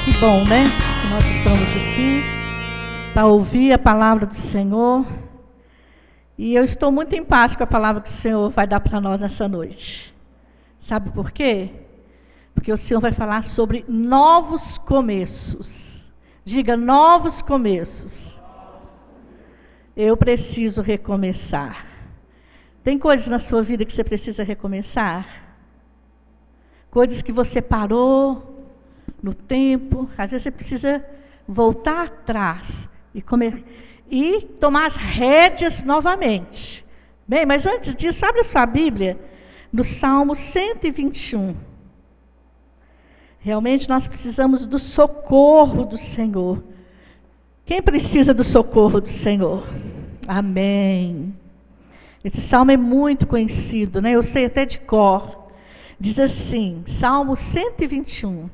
Que bom, né? Que nós estamos aqui para ouvir a palavra do Senhor. E eu estou muito em paz com a palavra que o Senhor vai dar para nós nessa noite. Sabe por quê? Porque o Senhor vai falar sobre novos começos. Diga, novos começos. Eu preciso recomeçar. Tem coisas na sua vida que você precisa recomeçar? Coisas que você parou no tempo, às vezes você precisa voltar atrás e tomar as rédeas novamente. Bem, mas antes disso, abre a sua Bíblia no Salmo 121. Realmente nós precisamos do socorro do Senhor. Quem precisa do socorro do Senhor? Amém. Esse salmo é muito conhecido, né? Eu sei até de cor. Diz assim, Salmo 121.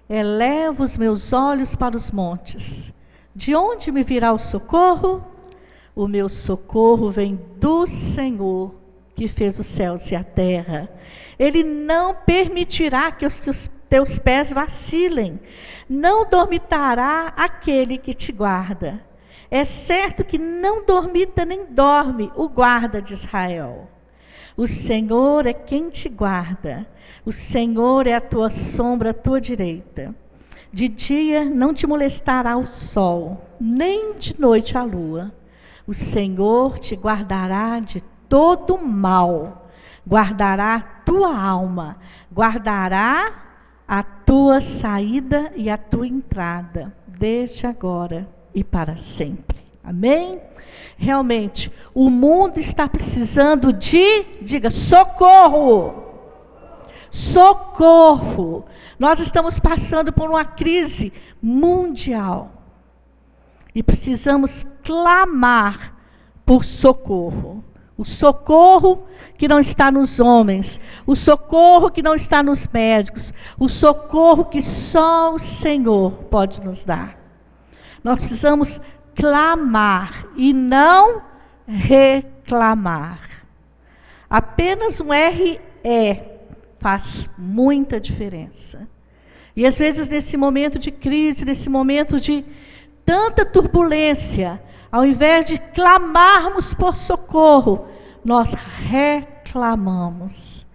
Eleva os meus olhos para os montes. De onde me virá o socorro? O meu socorro vem do Senhor, que fez os céus e a terra. Ele não permitirá que os teus pés vacilem. Não dormitará aquele que te guarda. É certo que não dormita nem dorme o guarda de Israel. O Senhor é quem te guarda. O Senhor é a tua sombra, a tua direita. De dia não te molestará o sol, nem de noite a lua. O Senhor te guardará de todo mal. Guardará a tua alma. Guardará a tua saída e a tua entrada, desde agora e para sempre. Amém? Realmente, o mundo está precisando diga, socorro. Socorro. Nós estamos passando por uma crise mundial. E precisamos clamar por socorro. O socorro que não está nos homens. O socorro que não está nos médicos. O socorro que só o Senhor pode nos dar. Nós precisamos clamar e não reclamar. Apenas um RE faz muita diferença. E às vezes nesse momento de crise, nesse momento de tanta turbulência, ao invés de clamarmos por socorro, nós reclamamos.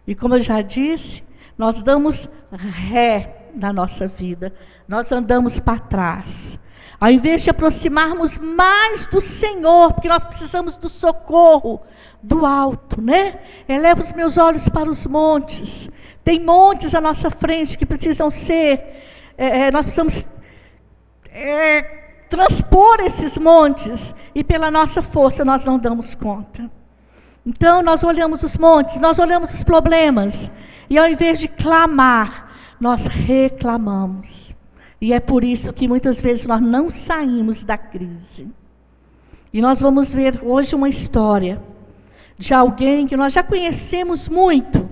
E como eu já disse, nós damos ré na nossa vida, nós andamos para trás. Ao invés de aproximarmos mais do Senhor, porque nós precisamos do socorro do alto, né? Eleva os meus olhos para os montes. Tem montes à nossa frente que precisam ser, nós precisamos transpor esses montes, e pela nossa força nós não damos conta. Então nós olhamos os montes, nós olhamos os problemas, e ao invés de clamar, nós reclamamos. E é por isso que muitas vezes nós não saímos da crise. E nós vamos ver hoje uma história de alguém que nós já conhecemos muito,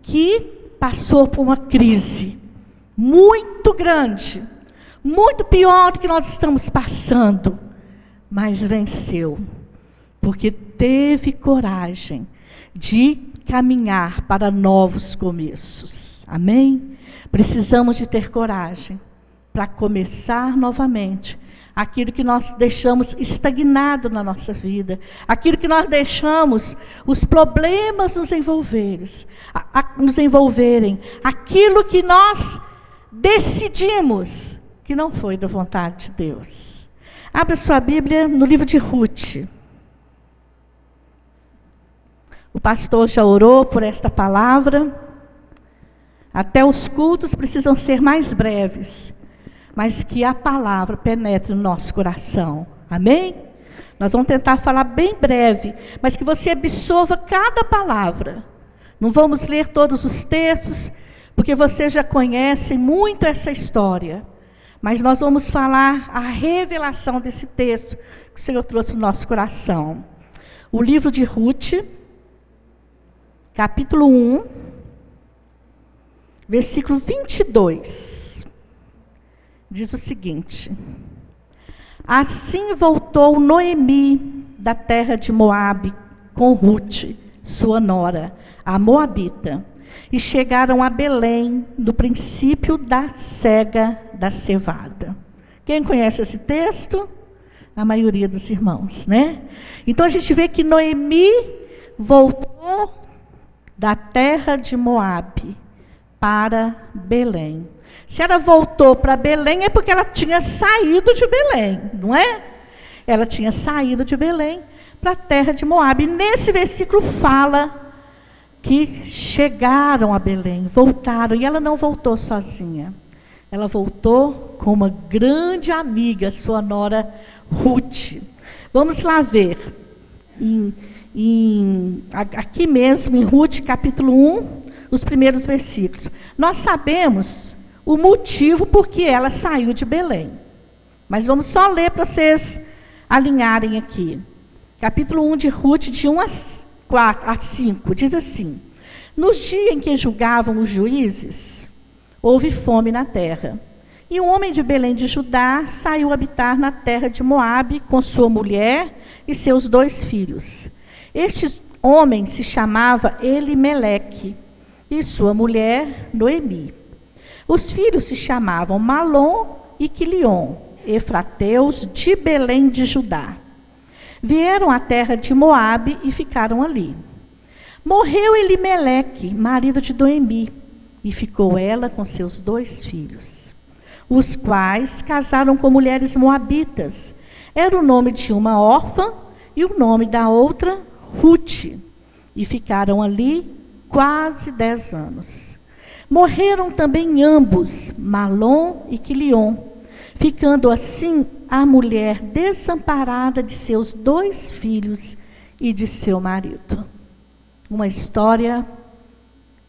que passou por uma crise muito grande, muito pior do que nós estamos passando, mas venceu, porque teve coragem de caminhar para novos começos. Amém? Precisamos de ter coragem para começar novamente aquilo que nós deixamos estagnado na nossa vida, aquilo que nós deixamos os problemas nos envolverem, aquilo que nós decidimos que não foi da vontade de Deus. Abra sua Bíblia no livro de Ruth. O pastor já orou por esta palavra. Até os cultos precisam ser mais breves, mas que a palavra penetre no nosso coração. Amém? Nós vamos tentar falar bem breve, mas que você absorva cada palavra. Não vamos ler todos os textos, porque vocês já conhecem muito essa história. Mas nós vamos falar a revelação desse texto que o Senhor trouxe no nosso coração. O livro de Ruth, capítulo 1, versículo 22. Diz o seguinte: assim voltou Noemi da terra de Moabe com Ruth, sua nora, a moabita, e chegaram a Belém, no princípio da cega da cevada. Quem conhece esse texto? A maioria dos irmãos, né? Então a gente vê que Noemi voltou da terra de Moabe para Belém. Se ela voltou para Belém é porque ela tinha saído de Belém, não é? Ela tinha saído de Belém para a terra de Moabe. E nesse versículo fala que chegaram a Belém, voltaram, e ela não voltou sozinha. Ela voltou com uma grande amiga, sua nora Ruth. Vamos lá ver, aqui mesmo em Ruth, capítulo 1, os primeiros versículos. Nós sabemos o motivo por que ela saiu de Belém, mas vamos só ler para vocês alinharem aqui. Capítulo 1 de Ruth, de 1 a 5, diz assim: nos dias em que julgavam os juízes, houve fome na terra. E um homem de Belém de Judá saiu habitar na terra de Moabe com sua mulher e seus 2 filhos. Este homem se chamava Elimeleque e sua mulher Noemi. Os filhos se chamavam Malom e Quilion, efrateus de Belém de Judá. Vieram à terra de Moabe e ficaram ali. Morreu Elimeleque, marido de Noemi, e ficou ela com seus 2 filhos, os quais casaram com mulheres moabitas. Era o nome de uma órfã e o nome da outra Ruth, e ficaram ali quase 10 anos. Morreram também ambos, Malom e Quilion, ficando assim a mulher desamparada de seus 2 filhos e de seu marido. Uma história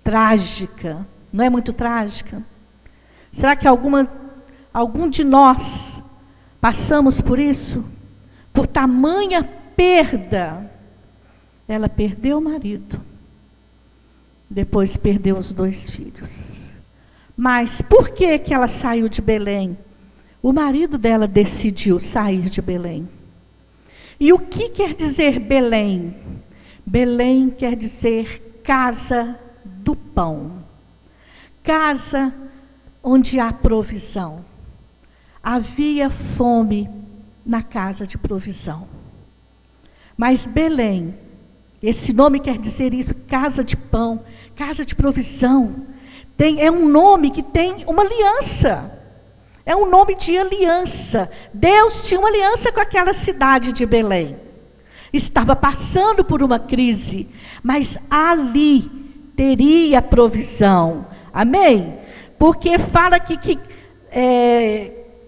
trágica, não é muito trágica? Será que algum de nós passamos por isso? Por tamanha perda. Ela perdeu o marido, depois perdeu os 2 filhos. Mas por que ela saiu de Belém? O marido dela decidiu sair de Belém. E o que quer dizer Belém? Belém quer dizer casa do pão. Casa onde há provisão. Havia fome na casa de provisão. Mas Belém, esse nome quer dizer isso, casa de pão, casa de provisão. É um nome que tem uma aliança. É um nome de aliança. Deus tinha uma aliança com aquela cidade de Belém. Estava passando por uma crise, mas ali teria provisão. Amém? Porque fala aqui que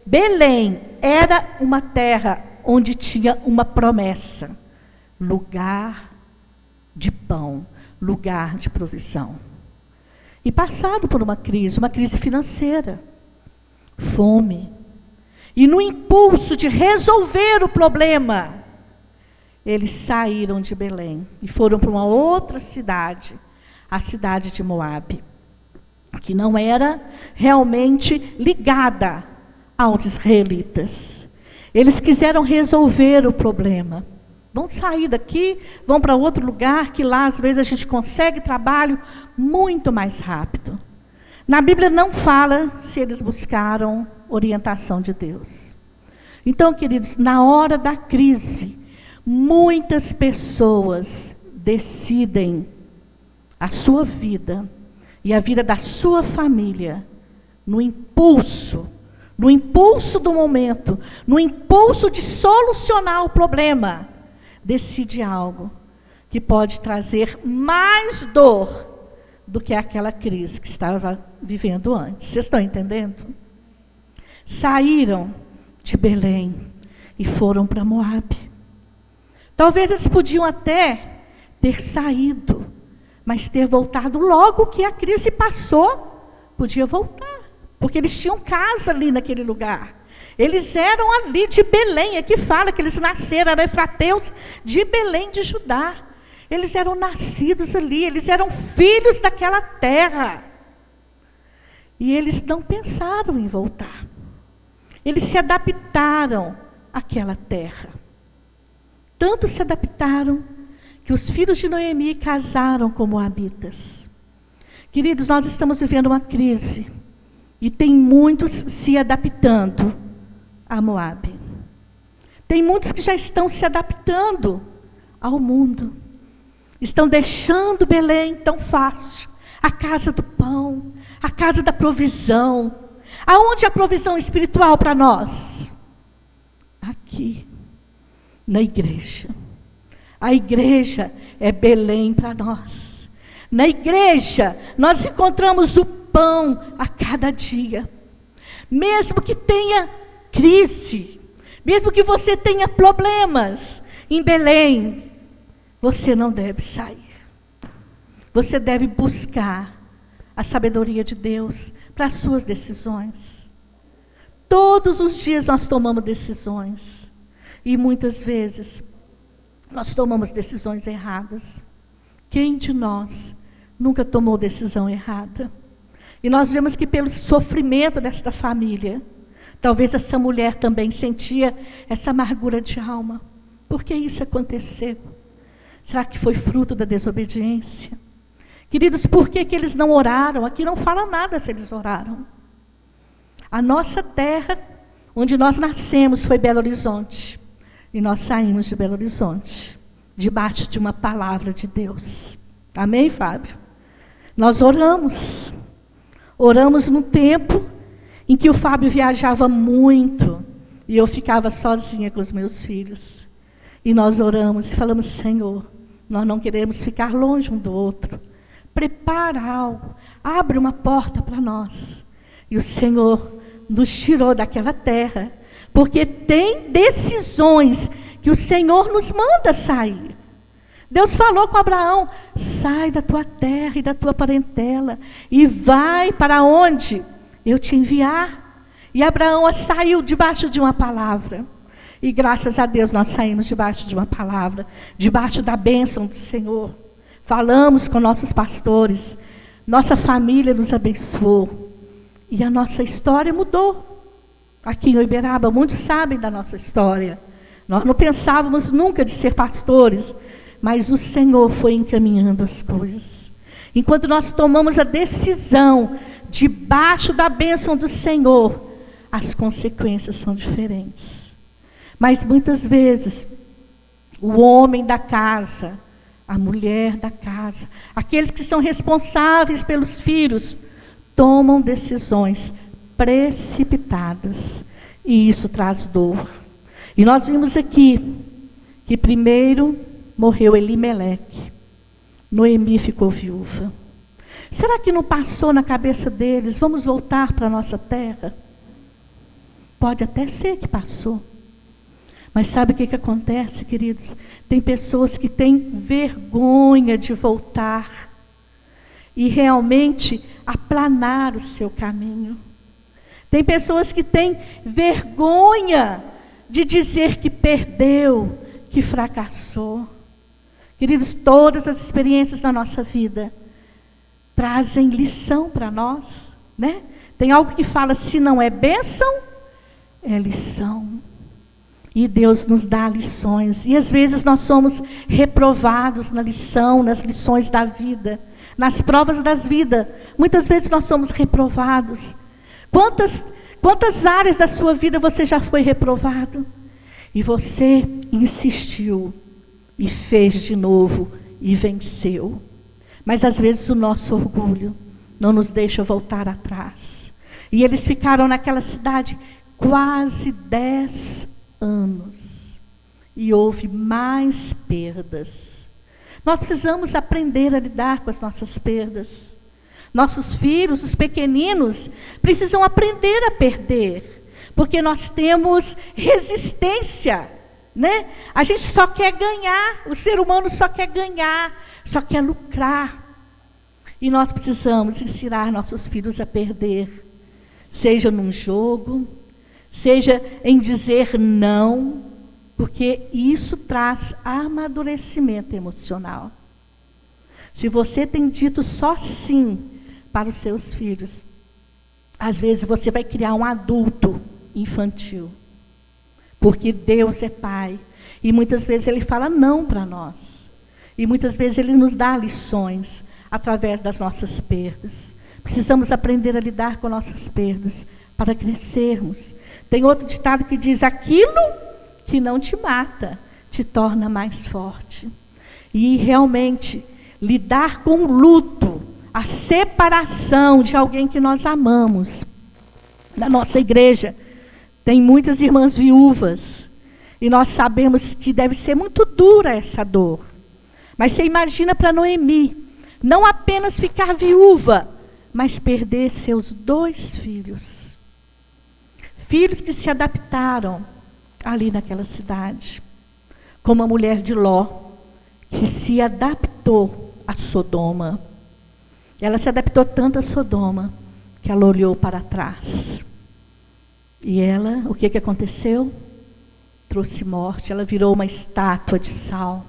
Belém era uma terra onde tinha uma promessa. Lugar de pão, lugar de provisão. E passaram por uma crise financeira, fome. E no impulso de resolver o problema, eles saíram de Belém e foram para uma outra cidade, a cidade de Moabe, que não era realmente ligada aos israelitas. Eles quiseram resolver o problema. Vão sair daqui, vão para outro lugar, que lá às vezes a gente consegue trabalho muito mais rápido. Na Bíblia não fala se eles buscaram orientação de Deus. Então, queridos, na hora da crise, muitas pessoas decidem a sua vida e a vida da sua família no impulso do momento, no impulso de solucionar o problema, decide algo que pode trazer mais dor do que aquela crise que estava vivendo antes. Vocês estão entendendo? Saíram de Belém e foram para Moabe. Talvez eles podiam até ter saído, mas ter voltado logo que a crise passou, podia voltar, porque eles tinham casa ali naquele lugar. Eles eram ali de Belém, aqui fala que eles nasceram, eram efrateus de Belém de Judá. Eles eram nascidos ali, eles eram filhos daquela terra. E eles não pensaram em voltar. Eles se adaptaram àquela terra. Tanto se adaptaram que os filhos de Noemi casaram com moabitas. Queridos, nós estamos vivendo uma crise e tem muitos se adaptando a Moabe. Tem muitos que já estão se adaptando ao mundo. Estão deixando Belém tão fácil, a casa do pão, a casa da provisão. Aonde a provisão espiritual para nós? Aqui, na igreja. A igreja é Belém para nós. Na igreja, nós encontramos o pão a cada dia. Mesmo que tenha crise, mesmo que você tenha problemas em Belém, você não deve sair. Você deve buscar a sabedoria de Deus para as suas decisões. Todos os dias nós tomamos decisões. E muitas vezes nós tomamos decisões erradas. Quem de nós nunca tomou decisão errada? E nós vemos que pelo sofrimento desta família, talvez essa mulher também sentia essa amargura de alma. Por que isso aconteceu? Será que foi fruto da desobediência? Queridos, por que eles não oraram? Aqui não fala nada se eles oraram. A nossa terra, onde nós nascemos, foi Belo Horizonte. E nós saímos de Belo Horizonte, debaixo de uma palavra de Deus. Amém, Fábio? Nós oramos. Oramos no tempo em que o Fábio viajava muito e eu ficava sozinha com os meus filhos. E nós oramos e falamos: Senhor, nós não queremos ficar longe um do outro. Prepara algo, abre uma porta para nós. E o Senhor nos tirou daquela terra, porque tem decisões que o Senhor nos manda sair. Deus falou com Abraão: sai da tua terra e da tua parentela e vai para onde eu te enviar. E Abraão saiu debaixo de uma palavra. E graças a Deus nós saímos debaixo de uma palavra, debaixo da bênção do Senhor. Falamos com nossos pastores, nossa família nos abençoou. E a nossa história mudou. Aqui em Uberaba, muitos sabem da nossa história. Nós não pensávamos nunca de ser pastores, mas o Senhor foi encaminhando as coisas. Enquanto nós tomamos a decisão debaixo da bênção do Senhor, as consequências são diferentes. Mas muitas vezes, o homem da casa, a mulher da casa, aqueles que são responsáveis pelos filhos, tomam decisões precipitadas. E isso traz dor. E nós vimos aqui que primeiro morreu Elimeleque. Noemi ficou viúva. Será que não passou na cabeça deles: vamos voltar para a nossa terra? Pode até ser que passou. Mas sabe o que acontece, queridos? Tem pessoas que têm vergonha de voltar e realmente aplanar o seu caminho. Tem pessoas que têm vergonha de dizer que perdeu, que fracassou. Queridos, todas as experiências da nossa vida trazem lição para nós, né? Tem algo que fala: se não é bênção, é lição. E Deus nos dá lições. E às vezes nós somos reprovados na lição, nas lições da vida, nas provas das vidas. Muitas vezes nós somos reprovados. Quantas áreas da sua vida você já foi reprovado? E você insistiu e fez de novo e venceu. Mas às vezes o nosso orgulho não nos deixa voltar atrás. E eles ficaram naquela cidade quase 10 anos. E houve mais perdas. Nós precisamos aprender a lidar com as nossas perdas. Nossos filhos, os pequeninos, precisam aprender a perder. Porque nós temos resistência, né? A gente só quer ganhar. O ser humano só quer ganhar, só quer lucrar. E nós precisamos ensinar nossos filhos a perder. Seja num jogo, seja em dizer não, porque isso traz amadurecimento emocional. Se você tem dito só sim para os seus filhos, às vezes você vai criar um adulto infantil. Porque Deus é Pai. E muitas vezes Ele fala não para nós. E muitas vezes Ele nos dá lições. através das nossas perdas. Precisamos aprender a lidar com nossas perdas para crescermos. Tem outro ditado que diz: aquilo que não te mata te torna mais forte. E realmente, lidar com o luto, a separação de alguém que nós amamos. Na nossa igreja, tem muitas irmãs viúvas. E nós sabemos que deve ser muito dura essa dor. Mas você imagina para Noemi, não apenas ficar viúva, mas perder seus 2 filhos. Filhos que se adaptaram ali naquela cidade. Como a mulher de Ló, que se adaptou a Sodoma. Ela se adaptou tanto a Sodoma, que ela olhou para trás. E ela, o que aconteceu? Trouxe morte, ela virou uma estátua de sal.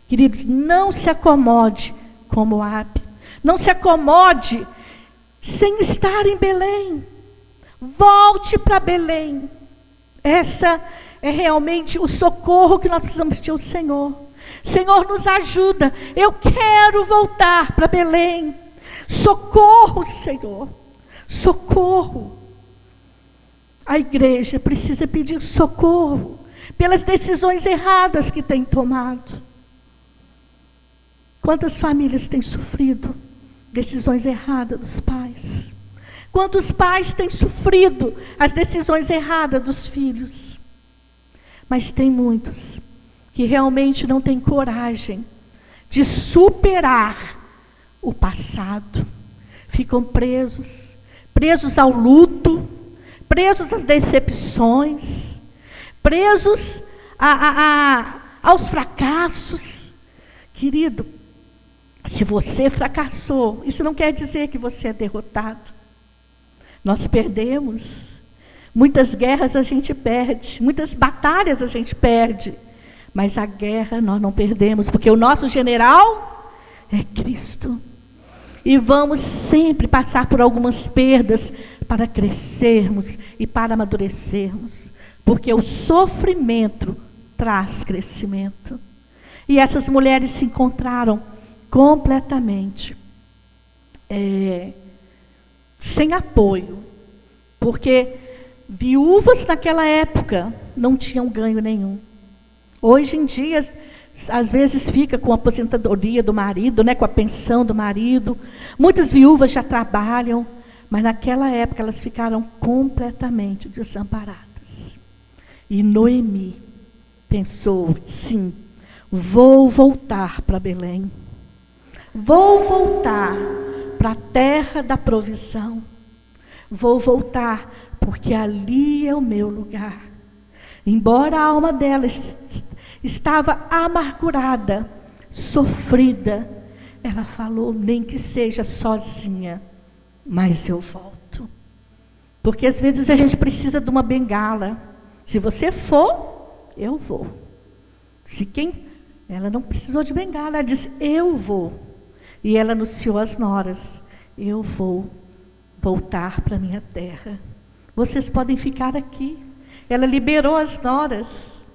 Queridos, não se acomode com Moabe. Não se acomode sem estar em Belém. Volte para Belém. Essa é realmente o socorro que nós precisamos pedir ao Senhor. Senhor, nos ajuda. Eu quero voltar para Belém. Socorro, Senhor. Socorro. A igreja precisa pedir socorro pelas decisões erradas que tem tomado. Quantas famílias têm sofrido decisões erradas dos pais? Quantos pais têm sofrido as decisões erradas dos filhos? Mas tem muitos que realmente não têm coragem de superar o passado. Ficam presos ao luto, presos às decepções, presos aos fracassos. Querido, se você fracassou, isso não quer dizer que você é derrotado. Nós perdemos. Muitas guerras a gente perde, muitas batalhas a gente perde, mas a guerra nós não perdemos, porque o nosso general é Cristo. E vamos sempre passar por algumas perdas para crescermos e para amadurecermos, porque o sofrimento traz crescimento. E essas mulheres se encontraram completamente sem apoio, porque viúvas naquela época não tinham ganho nenhum. Hoje em dia, às vezes fica com a aposentadoria do marido, com a pensão do marido. Muitas viúvas já trabalham, mas naquela época elas ficaram completamente desamparadas. E Noemi pensou: sim, vou voltar para Belém. Vou voltar para a terra da provisão. Vou voltar, porque ali é o meu lugar. Embora a alma dela estava amargurada, sofrida, ela falou: nem que seja sozinha, mas eu volto. Porque às vezes a gente precisa de uma bengala. Se você for, eu vou. Ela não precisou de bengala, ela disse: eu vou. E ela anunciou às noras: eu vou voltar para a minha terra. Vocês podem ficar aqui. Ela liberou as noras.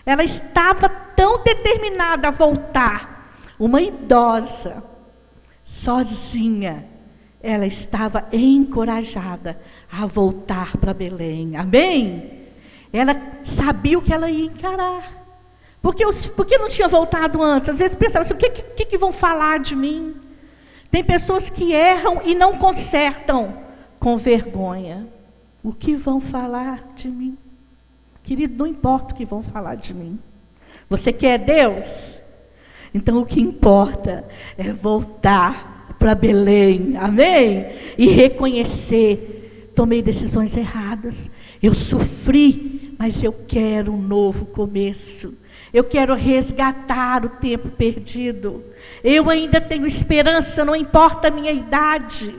Ela estava tão determinada a voltar. Uma idosa, sozinha, ela estava encorajada a voltar para Belém. Amém? Ela sabia o que ela ia encarar. Por que não tinha voltado antes? Às vezes pensava assim: o que vão falar de mim? Tem pessoas que erram e não consertam com vergonha. O que vão falar de mim? Querido, não importa o que vão falar de mim. Você quer Deus? Então o que importa é voltar para Belém. Amém? E reconhecer: tomei decisões erradas, eu sofri, mas eu quero um novo começo. Eu quero resgatar o tempo perdido. Eu ainda tenho esperança, não importa a minha idade.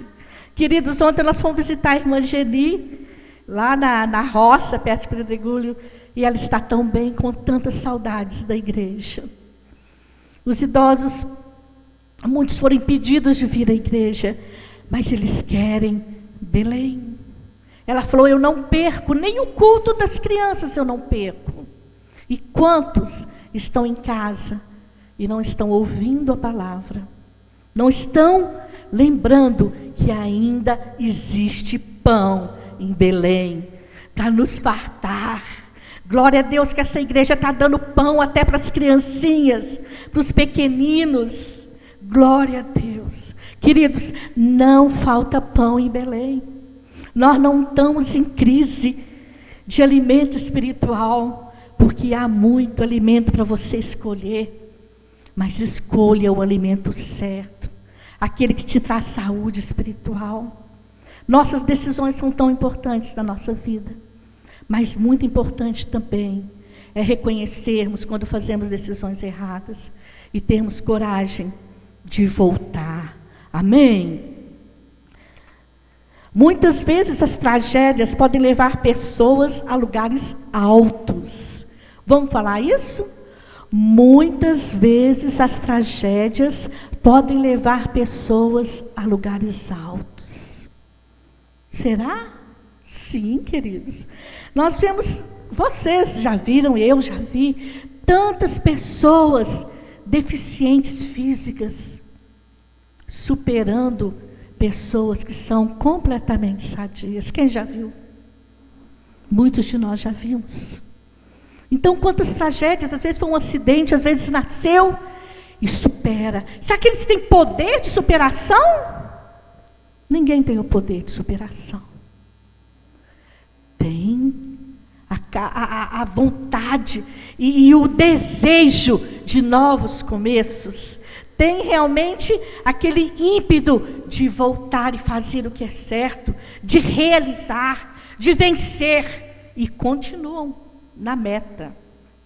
Queridos, ontem nós fomos visitar a irmã Geni, lá na roça, perto de Pedregulho, e ela está tão bem, com tantas saudades da igreja. Os idosos, muitos foram impedidos de vir à igreja, mas eles querem Belém. Ela falou: eu não perco, nem o culto das crianças eu não perco. E quantos estão em casa e não estão ouvindo a palavra? Não estão lembrando que ainda existe pão em Belém para nos fartar. Glória a Deus que essa igreja está dando pão até para as criancinhas, para os pequeninos. Glória a Deus. Queridos, não falta pão em Belém. Nós não estamos em crise de alimento espiritual, porque há muito alimento para você escolher. Mas escolha o alimento certo, aquele que te traz saúde espiritual. Nossas decisões são tão importantes na nossa vida, mas muito importante também é reconhecermos quando fazemos decisões erradas e termos coragem de voltar. Amém? Muitas vezes as tragédias podem levar pessoas a lugares altos. Vamos falar isso? Muitas vezes as tragédias podem levar pessoas a lugares altos. Será? Sim, queridos. Nós vemos, vocês já viram, eu já vi, tantas pessoas deficientes físicas superando pessoas que são completamente sadias. Quem já viu? Muitos de nós já vimos. Então, quantas tragédias, às vezes foi um acidente, às vezes nasceu e supera. Será que eles têm poder de superação? Ninguém tem o poder de superação. Tem a vontade e o desejo de novos começos. Tem realmente aquele ímpeto de voltar e fazer o que é certo, de realizar, de vencer, e continuam na meta.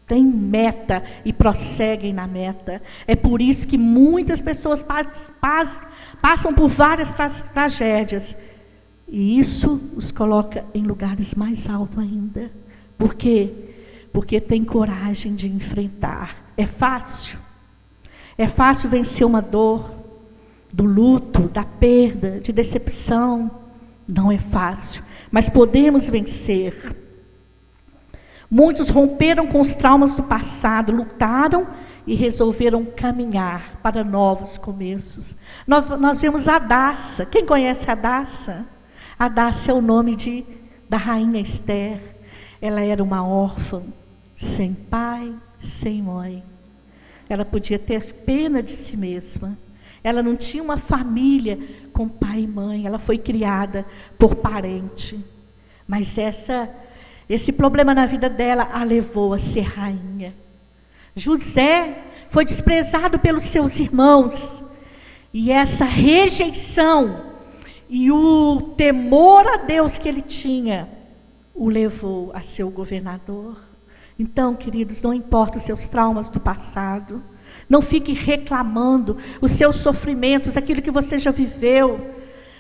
Tem meta e prosseguem na meta. É por isso que muitas pessoas passam por várias tragédias. E isso os coloca em lugares mais altos ainda. Por quê? Porque tem coragem de enfrentar. É fácil? É fácil vencer uma dor, do luto, da perda, de decepção? Não é fácil, mas podemos vencer. Muitos romperam com os traumas do passado, lutaram e resolveram caminhar para novos começos. Nós vemos Hadassah. Quem conhece Hadassah? Hadassah é o nome da rainha Esther. Ela era uma órfã, sem pai, sem mãe. Ela podia ter pena de si mesma. Ela não tinha uma família com pai e mãe. Ela foi criada por parente. Mas esse problema na vida dela a levou a ser rainha. José foi desprezado pelos seus irmãos. E essa rejeição e o temor a Deus que ele tinha o levou a ser o governador. Então, queridos, não importa os seus traumas do passado, não fique reclamando os seus sofrimentos, aquilo que você já viveu.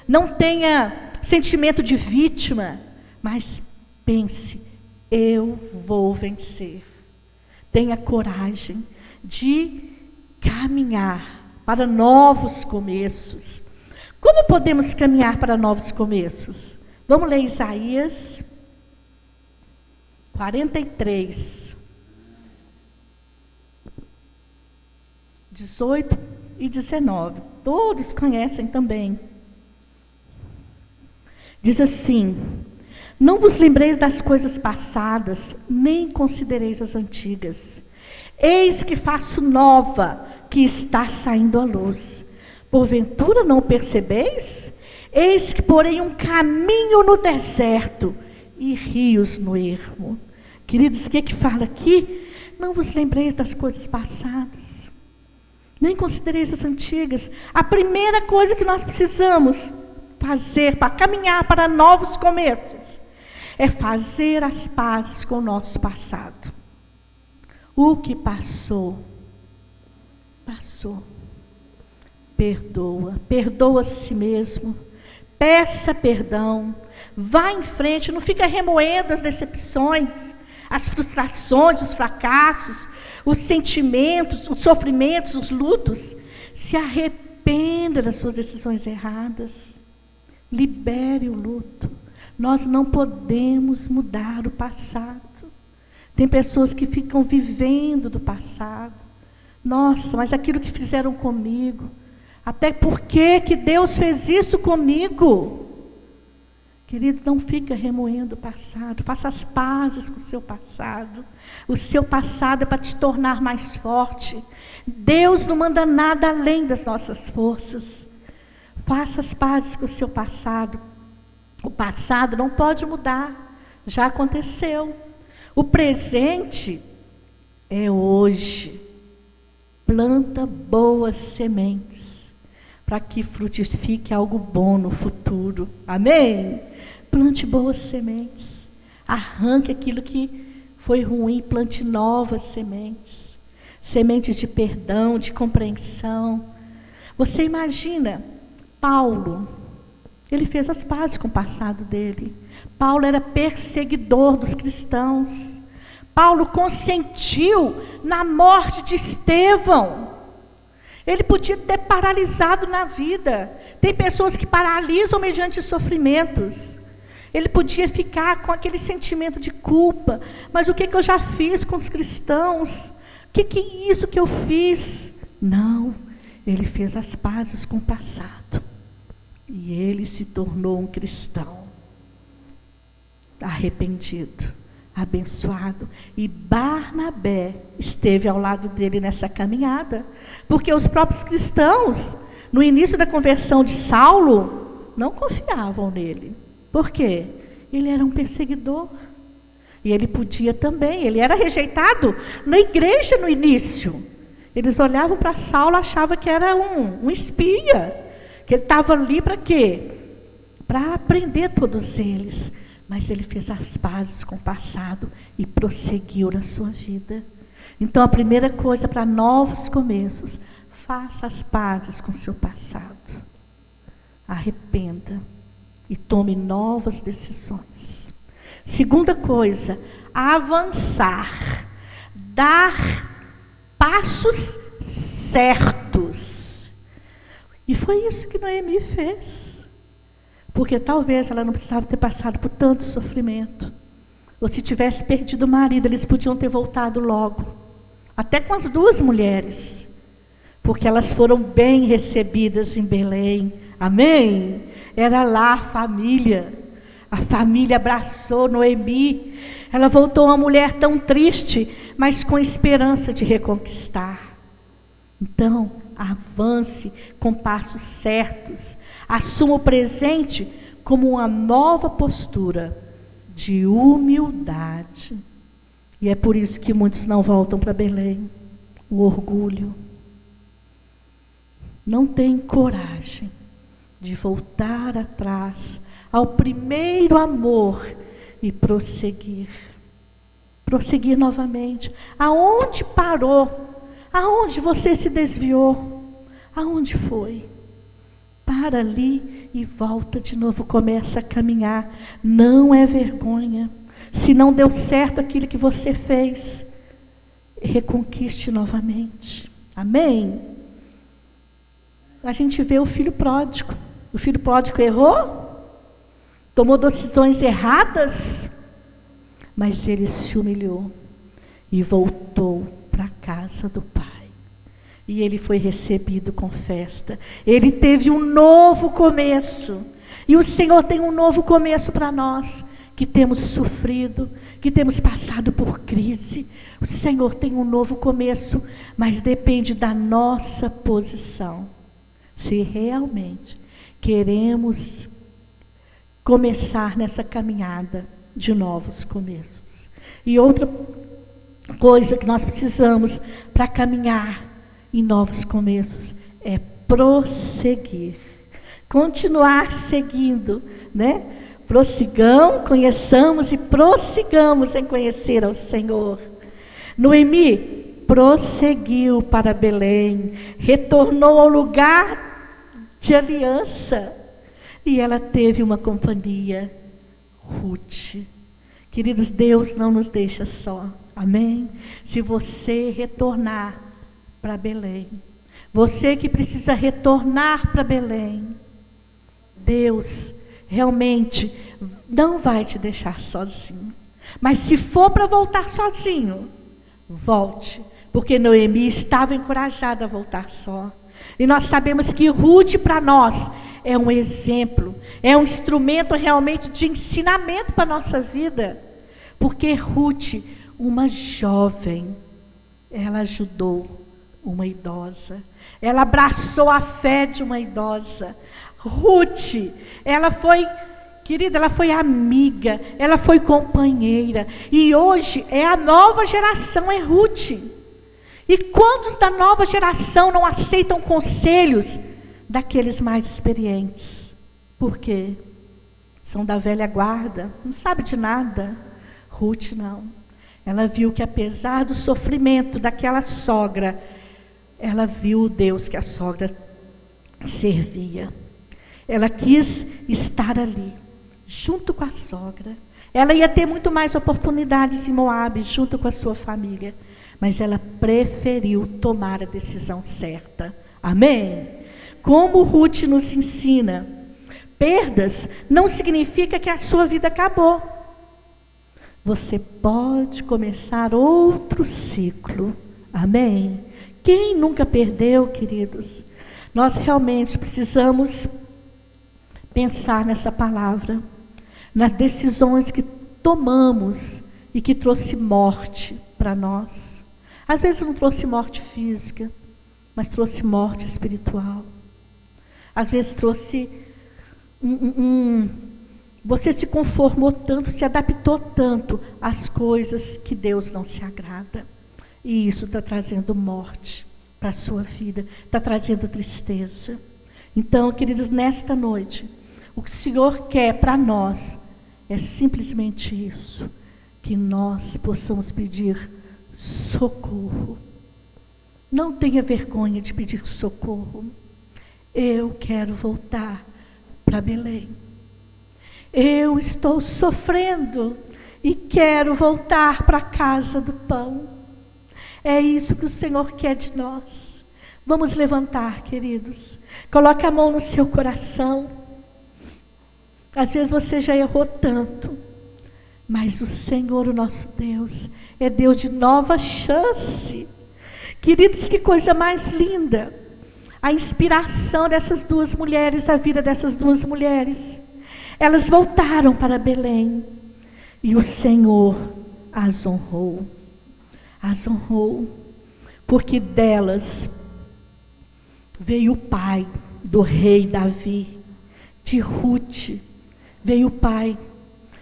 Não tenha sentimento de vítima, mas pense: eu vou vencer. Tenha coragem de caminhar para novos começos. Como podemos caminhar para novos começos? Vamos ler Isaías 43, 18 e 19. Todos conhecem também. Diz assim: não vos lembreis das coisas passadas, nem considereis as antigas. Eis que faço nova, que está saindo à luz. Porventura não percebeis? Eis que porém um caminho no deserto e rios no ermo. Queridos, o que fala aqui? Não vos lembreis das coisas passadas, nem considereis as antigas. A primeira coisa que nós precisamos fazer para caminhar para novos começos é fazer as pazes com o nosso passado. O que passou, passou. Perdoa a si mesmo, peça perdão, vá em frente, não fica remoendo as decepções, as frustrações, os fracassos, os sentimentos, os sofrimentos, os lutos. Se arrependa das suas decisões erradas, libere o luto. Nós não podemos mudar o passado. Tem pessoas que ficam vivendo do passado. Nossa, mas aquilo que fizeram comigo, Até porque que Deus fez isso comigo? Querido, não fica remoendo o passado. Faça as pazes com o seu passado. O seu passado é para te tornar mais forte. Deus não manda nada além das nossas forças. Faça as pazes com o seu passado. O passado não pode mudar. Já aconteceu. O presente é hoje. Planta boas sementes, para que frutifique algo bom no futuro. Amém? Plante boas sementes. Arranque aquilo que foi ruim, plante novas sementes. Sementes de perdão, de compreensão. Você imagina, Paulo, ele fez as pazes com o passado dele. Paulo era perseguidor dos cristãos. Paulo consentiu na morte de Estevão. Ele podia ter paralisado na vida. Tem pessoas que paralisam mediante sofrimentos. Ele podia ficar com aquele sentimento de culpa. Mas o que eu já fiz com os cristãos? O que é isso que eu fiz? Não, ele fez as pazes com o passado. E ele se tornou um cristão arrependido, abençoado. E Barnabé esteve ao lado dele nessa caminhada, porque os próprios cristãos, no início da conversão de Saulo, não confiavam nele. Por quê? Ele era um perseguidor. E ele podia também, ele era rejeitado na igreja no início. Eles olhavam para Saulo e achavam que era um espia, que ele estava ali para quê? Para prender todos eles. Mas ele fez as pazes com o passado e prosseguiu na sua vida. Então a primeira coisa para novos começos, faça as pazes com o seu passado. Arrependa e tome novas decisões. Segunda coisa, avançar. Dar passos certos. E foi isso que Noemi fez. Porque talvez ela não precisava ter passado por tanto sofrimento. Ou se tivesse perdido o marido, eles podiam ter voltado logo. Até com as duas mulheres. Porque elas foram bem recebidas em Belém. Amém? Era lá a família. A família abraçou Noemi. Ela voltou uma mulher tão triste, mas com esperança de reconquistar. Então, avance com passos certos. Assuma o presente como uma nova postura de humildade. E é por isso que muitos não voltam para Belém. O orgulho. Não tem coragem de voltar atrás ao primeiro amor e prosseguir. Prosseguir novamente. Aonde parou? Aonde você se desviou? Aonde foi? Para ali e volta de novo, começa a caminhar. Não é vergonha. Se não deu certo aquilo que você fez, reconquiste novamente. Amém? A gente vê o filho pródigo. O filho pródigo errou, tomou decisões erradas, mas ele se humilhou e voltou para a casa do Pai. E ele foi recebido com festa. Ele teve um novo começo. E o Senhor tem um novo começo para nós, que temos sofrido, que temos passado por crise. O Senhor tem um novo começo, mas depende da nossa posição. Se realmente queremos começar nessa caminhada de novos começos. E outra coisa que nós precisamos para caminhar em novos começos é prosseguir. Continuar seguindo, né? Prossigamos, conheçamos e prossigamos em conhecer ao Senhor. Noemi prosseguiu para Belém, retornou ao lugar de aliança, e ela teve uma companhia, Ruth. Queridos, Deus não nos deixa só, amém? Se você retornar para Belém, você que precisa retornar para Belém, Deus realmente não vai te deixar sozinho. Mas se for para voltar sozinho, volte, porque Noemi estava encorajada a voltar só. E nós sabemos que Ruth para nós é um exemplo, é um instrumento realmente de ensinamento para a nossa vida. Porque Ruth, uma jovem, ela ajudou uma idosa, ela abraçou a fé de uma idosa. Ruth, ela foi, querida, ela foi amiga, ela foi companheira, e hoje é a nova geração, é Ruth. E quantos da nova geração não aceitam conselhos daqueles mais experientes? Por quê? São da velha guarda, não sabe de nada. Ruth não. Ela viu que apesar do sofrimento daquela sogra, ela viu o Deus que a sogra servia. Ela quis estar ali, junto com a sogra. Ela ia ter muito mais oportunidades em Moabe, junto com a sua família. Mas ela preferiu tomar a decisão certa. Amém? Como Ruth nos ensina, perdas não significa que a sua vida acabou. Você pode começar outro ciclo. Amém? Quem nunca perdeu, queridos? Nós realmente precisamos pensar nessa palavra, nas decisões que tomamos e que trouxe morte para nós. Às vezes não trouxe morte física, mas trouxe morte espiritual. Às vezes trouxe você se conformou tanto, se adaptou tanto às coisas que Deus não se agrada. E isso está trazendo morte para a sua vida, está trazendo tristeza. Então, queridos, nesta noite, o que o Senhor quer para nós é simplesmente isso, que nós possamos pedir socorro. Não tenha vergonha de pedir socorro. Eu quero voltar para Belém. Eu estou sofrendo e quero voltar para a casa do pão. É isso que o Senhor quer de nós. Vamos levantar, queridos. Coloque a mão no seu coração. Às vezes você já errou tanto, mas o Senhor, o nosso Deus, é Deus de nova chance. Queridos, que coisa mais linda. A inspiração dessas duas mulheres, a vida dessas duas mulheres. Elas voltaram para Belém e o Senhor as honrou. As honrou, porque delas veio o pai do rei Davi. De Ruth veio o pai.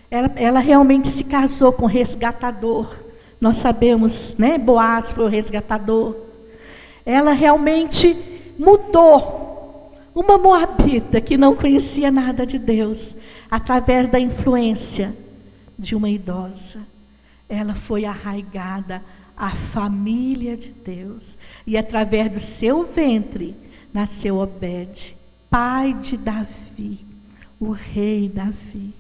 Ela realmente se casou com o resgatador. Nós sabemos, né? Boaz foi o resgatador. Ela realmente mudou uma moabita que não conhecia nada de Deus, através da influência de uma idosa. Ela foi arraigada à família de Deus, e através do seu ventre nasceu Obed, pai de Davi, o rei Davi.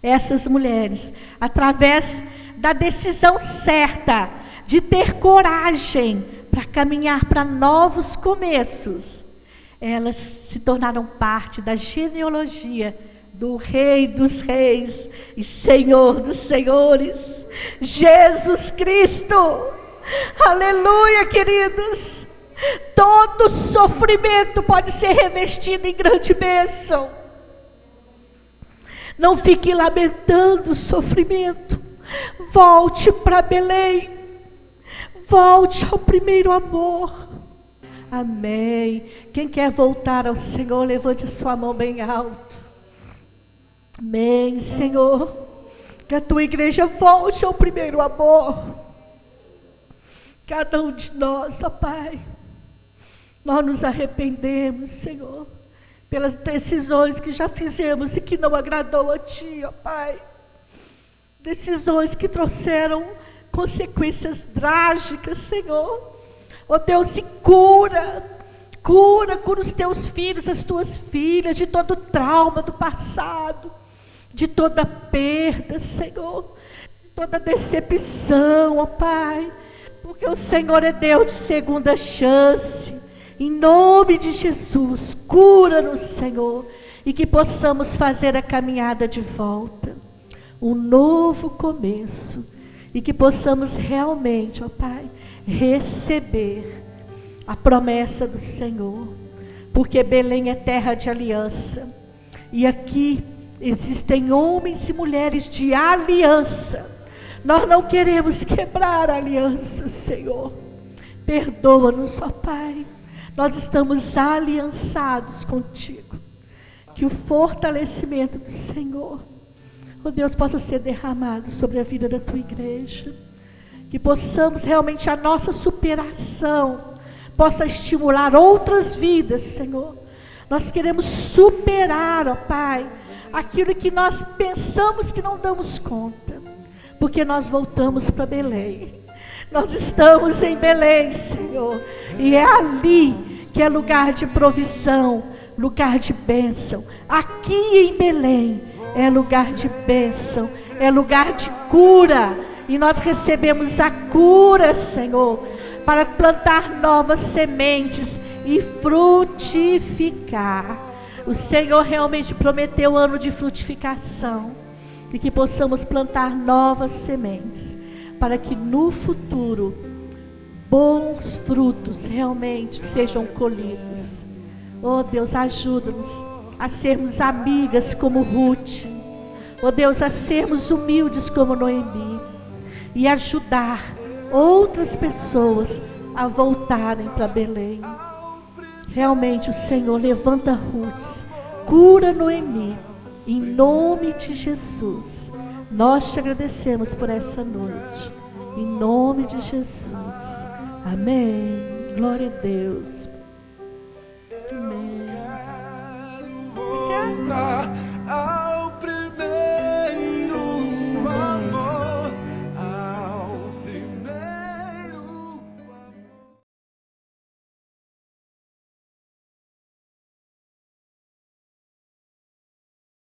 Essas mulheres, através da decisão certa de ter coragem para caminhar para novos começos, elas se tornaram parte da genealogia do Rei dos Reis e Senhor dos Senhores, Jesus Cristo. Aleluia, queridos. Todo sofrimento pode ser revestido em grande bênção. Não fique lamentando o sofrimento. Volte para Belém. Volte ao primeiro amor. Amém. Quem quer voltar ao Senhor, levante a sua mão bem alto. Amém, Senhor. Que a tua igreja volte ao primeiro amor. Cada um de nós, ó Pai, nós nos arrependemos, Senhor, pelas decisões que já fizemos e que não agradou a Ti, ó Pai. Decisões que trouxeram consequências trágicas, Senhor. Ó Deus, e cura os teus filhos, as tuas filhas, de todo o trauma do passado, de toda perda, Senhor, de toda decepção, ó Pai, porque o Senhor é Deus de segunda chance. Em nome de Jesus, cura-nos, Senhor, e que possamos fazer a caminhada de volta, um novo começo, e que possamos realmente, ó Pai, receber a promessa do Senhor, porque Belém é terra de aliança, e aqui existem homens e mulheres de aliança. Nós não queremos quebrar a aliança, Senhor. Perdoa-nos, ó Pai. Nós estamos aliançados contigo. Que o fortalecimento do Senhor, ó Deus, possa ser derramado sobre a vida da tua igreja. Que possamos realmente, a nossa superação possa estimular outras vidas, Senhor. Nós queremos superar, ó Pai, aquilo que nós pensamos que não damos conta, porque nós voltamos para Belém. Nós estamos em Belém, Senhor, e é ali que é lugar de provisão, lugar de bênção. Aqui em Belém é lugar de bênção, é lugar de cura, e nós recebemos a cura, Senhor, para plantar novas sementes e frutificar. O Senhor realmente prometeu ano de frutificação, e que possamos plantar novas sementes, para que no futuro bons frutos realmente sejam colhidos. Oh Deus, ajuda-nos a sermos amigas como Ruth. Oh Deus, a sermos humildes como Noemi, e ajudar outras pessoas a voltarem para Belém. Realmente o Senhor levanta Ruth, cura Noemi, em nome de Jesus. Nós te agradecemos por essa noite, em nome de Jesus. Amém. Glória a Deus.